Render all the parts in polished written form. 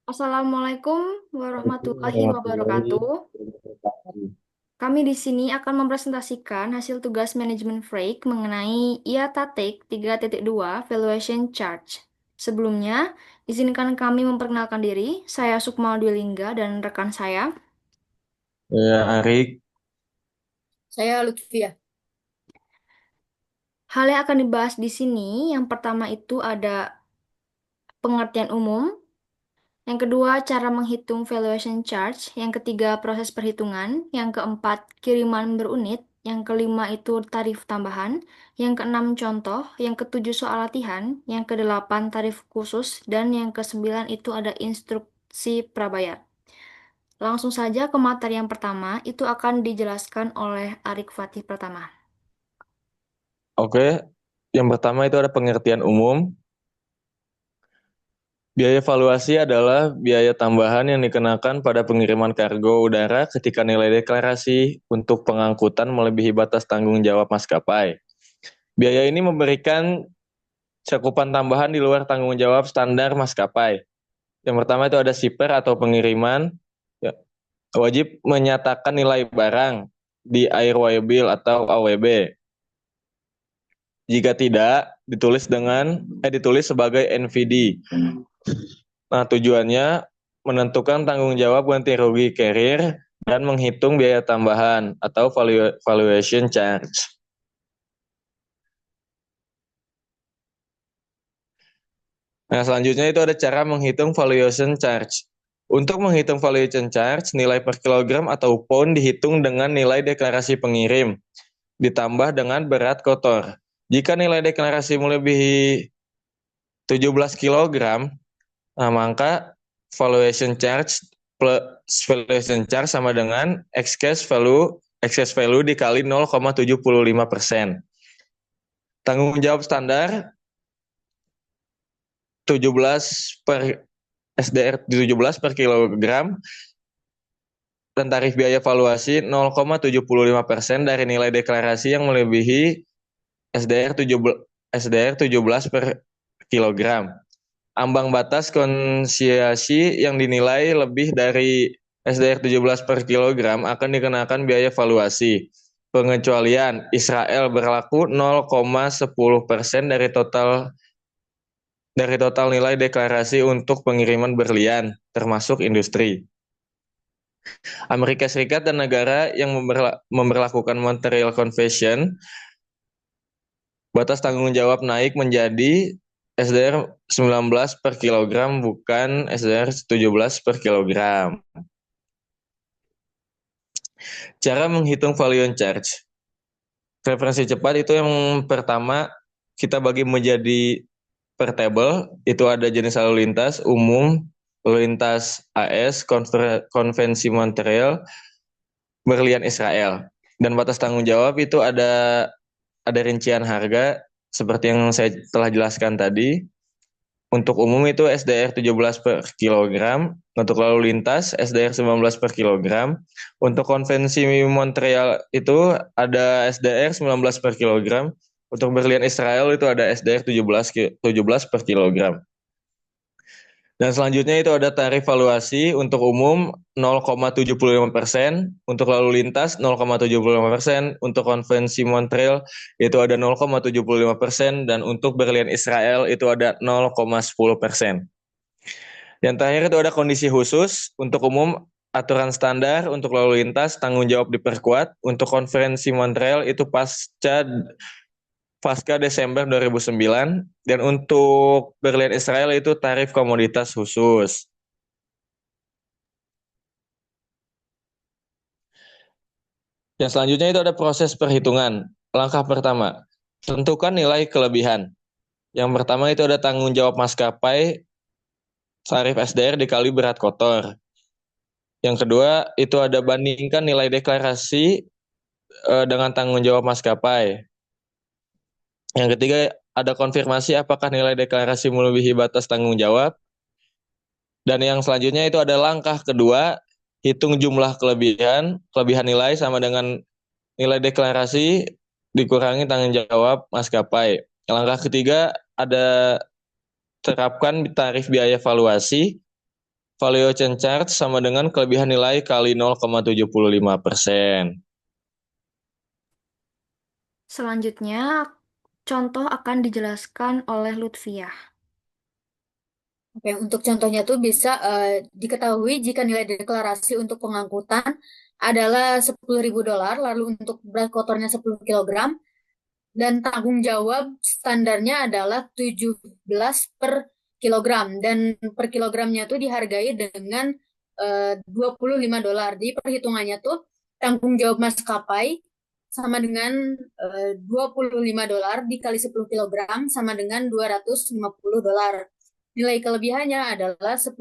Assalamualaikum Assalamualaikum warahmatullahi warahmatullahi wabarakatuh. wabarakatuh. Kami di sini akan mempresentasikan hasil tugas manajemen Freik mengenai IATA Take 3.2 Valuation Charge. Sebelumnya, izinkan kami memperkenalkan diri. Saya Sukma Dwilingga dan rekan saya. Ya, Arik. Saya Lutfia. Hal yang akan dibahas di sini, yang pertama itu ada pengertian umum. Yang kedua, cara menghitung valuation charge. Yang ketiga, proses perhitungan. Yang keempat, kiriman berunit. Yang kelima itu tarif tambahan. Yang keenam, contoh. Yang ketujuh, soal latihan. Yang kedelapan, tarif khusus. Dan yang kesembilan itu ada instruksi prabayar. Langsung saja ke materi yang pertama, itu akan dijelaskan oleh Arik Fatih Pratama. Oke, yang pertama itu ada pengertian umum. Biaya valuasi adalah biaya tambahan yang dikenakan pada pengiriman kargo udara ketika nilai deklarasi untuk pengangkutan melebihi batas tanggung jawab maskapai. Biaya ini memberikan cakupan tambahan di luar tanggung jawab standar maskapai. Yang pertama itu ada shipper atau pengiriman. Ya, wajib menyatakan nilai barang di airway bill atau AWB. Jika tidak, ditulis sebagai NVD. Nah, tujuannya menentukan tanggung jawab ganti rugi carrier dan menghitung biaya tambahan atau valuation charge. Nah, selanjutnya itu ada cara menghitung valuation charge. Untuk menghitung valuation charge, nilai per kilogram atau pound dihitung dengan nilai deklarasi pengirim, ditambah dengan berat kotor. Jika nilai deklarasi melebihi 17 kilogram, nah, maka valuation charge plus valuation charge sama dengan excess value dikali 0,75%. Tanggung jawab standar 17 per SDR 17 per kilogram dan tarif biaya valuasi 0,75% dari nilai deklarasi yang melebihi SDR 17 per kilogram. Ambang batas konsiasi yang dinilai lebih dari SDR 17 per kilogram akan dikenakan biaya valuasi. Pengecualian Israel berlaku 0,10% dari total nilai deklarasi untuk pengiriman berlian, termasuk industri. Amerika Serikat dan negara yang memberlakukan Montreal Convention, batas tanggung jawab naik menjadi SDR 19 per kilogram bukan SDR 17 per kilogram. Cara menghitung value charge. Referensi cepat itu yang pertama kita bagi menjadi per table, itu ada jenis lalu lintas umum, lalu lintas AS, konvensi Montreal, berlian Israel. Dan batas tanggung jawab itu ada rincian harga seperti yang saya telah jelaskan tadi. Untuk umum itu SDR 17 per kilogram, untuk lalu lintas SDR 19 per kilogram, untuk konvensi Montreal itu ada SDR 19 per kilogram, untuk berlian Israel itu ada SDR 17 per kilogram. Dan selanjutnya itu ada tarif valuasi untuk umum 0,75%, untuk lalu lintas 0,75%, untuk konvensi Montreal itu ada 0,75%, dan untuk berlian Israel itu ada 0,10%. Yang terakhir itu ada kondisi khusus, untuk umum aturan standar, untuk lalu lintas tanggung jawab diperkuat, untuk konferensi Montreal itu pasca Desember 2009, dan untuk berlian Israel itu tarif komoditas khusus. Yang selanjutnya itu ada proses perhitungan. Langkah pertama, tentukan nilai kelebihan. Yang pertama itu ada tanggung jawab maskapai, tarif SDR dikali berat kotor. Yang kedua itu ada bandingkan nilai deklarasi dengan tanggung jawab maskapai. Yang ketiga ada konfirmasi apakah nilai deklarasi melebihi batas tanggung jawab. Dan yang selanjutnya itu ada langkah kedua, hitung jumlah kelebihan nilai sama dengan nilai deklarasi dikurangi tanggung jawab maskapai. Langkah ketiga ada terapkan tarif biaya valuasi. valuation charge sama dengan kelebihan nilai kali 0,75%. Selanjutnya, contoh akan dijelaskan oleh Lutfiah. Oke, untuk contohnya tuh bisa diketahui jika nilai deklarasi untuk pengangkutan adalah $10.000, lalu untuk berat kotornya 10 kilogram, dan tanggung jawab standarnya adalah 17 per kilogram, dan per kilogramnya tuh dihargai dengan $25. Jadi perhitungannya tuh tanggung jawab maskapai sama dengan $25 dikali 10 kilogram sama dengan $250. Nilai kelebihannya adalah $10.000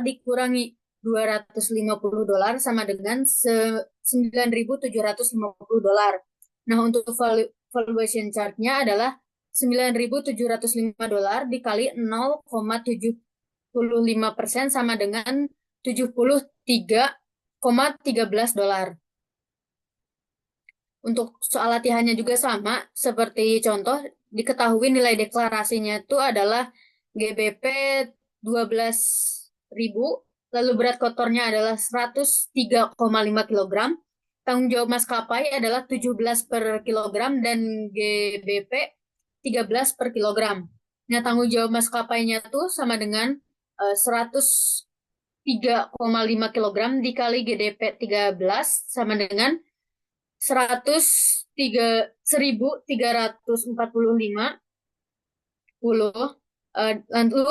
dikurangi $250 sama dengan $9.750. Nah, untuk valuation chart-nya adalah $9.705 dikali 0,75% sama dengan $73,13. Untuk soal latihannya juga sama, seperti contoh, diketahui nilai deklarasinya itu adalah GBP 12.000, lalu berat kotornya adalah 103,5 kilogram, tanggung jawab maskapai adalah 17 per kilogram, dan GBP 13 per kilogram. Nah, tanggung jawab maskapainya tuh sama dengan 103,5 kilogram dikali GDP 13 sama dengan 103.345. Lalu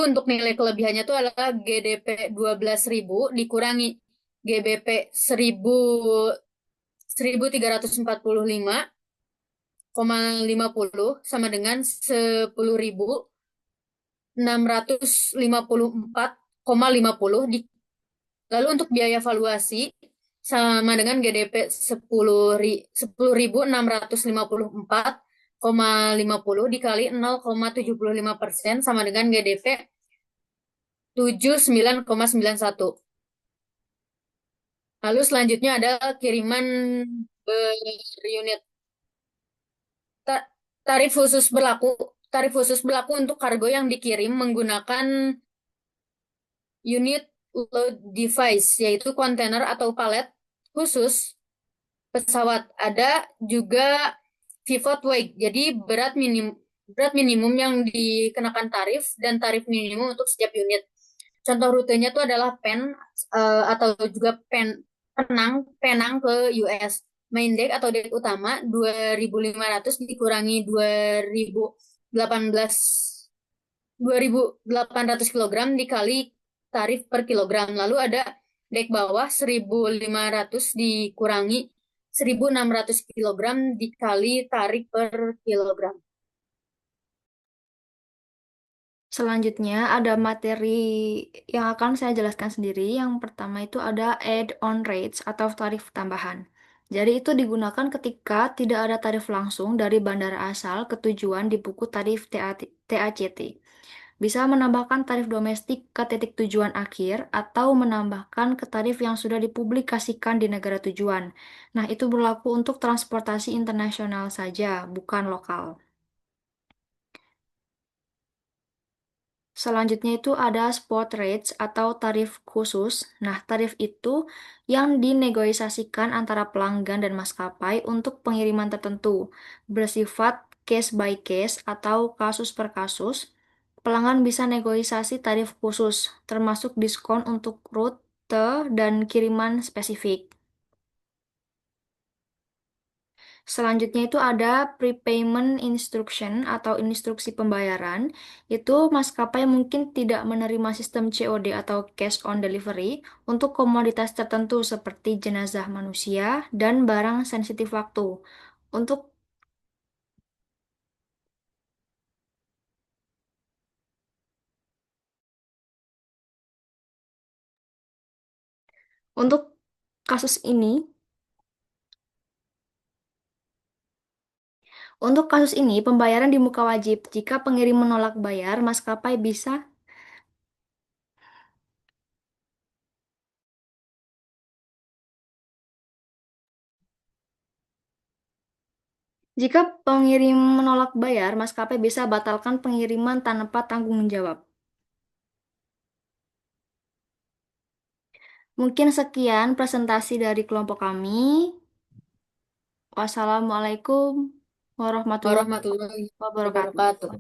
untuk nilai kelebihannya itu adalah GDP 12.000 dikurangi GBP 1.345,50 sama dengan 10.654,50. Lalu untuk biaya valuasi sama dengan GDP 10.654,50 dikali 0,75% sama dengan GDP 79,91. Lalu selanjutnya ada kiriman berunit. Tarif khusus berlaku. Tarif khusus berlaku untuk kargo yang dikirim menggunakan unit load device, yaitu kontainer atau palet khusus pesawat. Ada juga pivot weight, jadi berat minimum yang dikenakan tarif dan tarif minimum untuk setiap unit. Contoh rutenya itu adalah atau juga Penang ke US. Main deck atau deck utama 2.500 dikurangi 2.800 kilogram dikali tarif per kilogram. Lalu ada deck bawah 1.500 dikurangi 1.600 kilogram dikali tarif per kilogram. Selanjutnya ada materi yang akan saya jelaskan sendiri. Yang pertama itu ada add-on rates atau tarif tambahan. Jadi itu digunakan ketika tidak ada tarif langsung dari bandara asal ke tujuan di buku tarif TACT. Bisa menambahkan tarif domestik ke titik tujuan akhir atau menambahkan ke tarif yang sudah dipublikasikan di negara tujuan. Nah, itu berlaku untuk transportasi internasional saja, bukan lokal. Selanjutnya itu ada spot rates atau tarif khusus. Nah, tarif itu yang dinegosiasikan antara pelanggan dan maskapai untuk pengiriman tertentu, bersifat case by case atau kasus per kasus. Pelanggan bisa negosiasi tarif khusus, termasuk diskon untuk rute dan kiriman spesifik. Selanjutnya itu ada prepayment instruction atau instruksi pembayaran. Itu maskapai mungkin tidak menerima sistem COD atau cash on delivery untuk komoditas tertentu seperti jenazah manusia dan barang sensitif waktu. Untuk untuk kasus ini, pembayaran di muka wajib. Jika pengirim menolak bayar, maskapai bisa Jika pengirim menolak bayar, maskapai bisa batalkan pengiriman tanpa tanggung jawab. Mungkin sekian presentasi dari kelompok kami. Wassalamualaikum warahmatullahi Warahmatullahi wabarakatuh. wabarakatuh.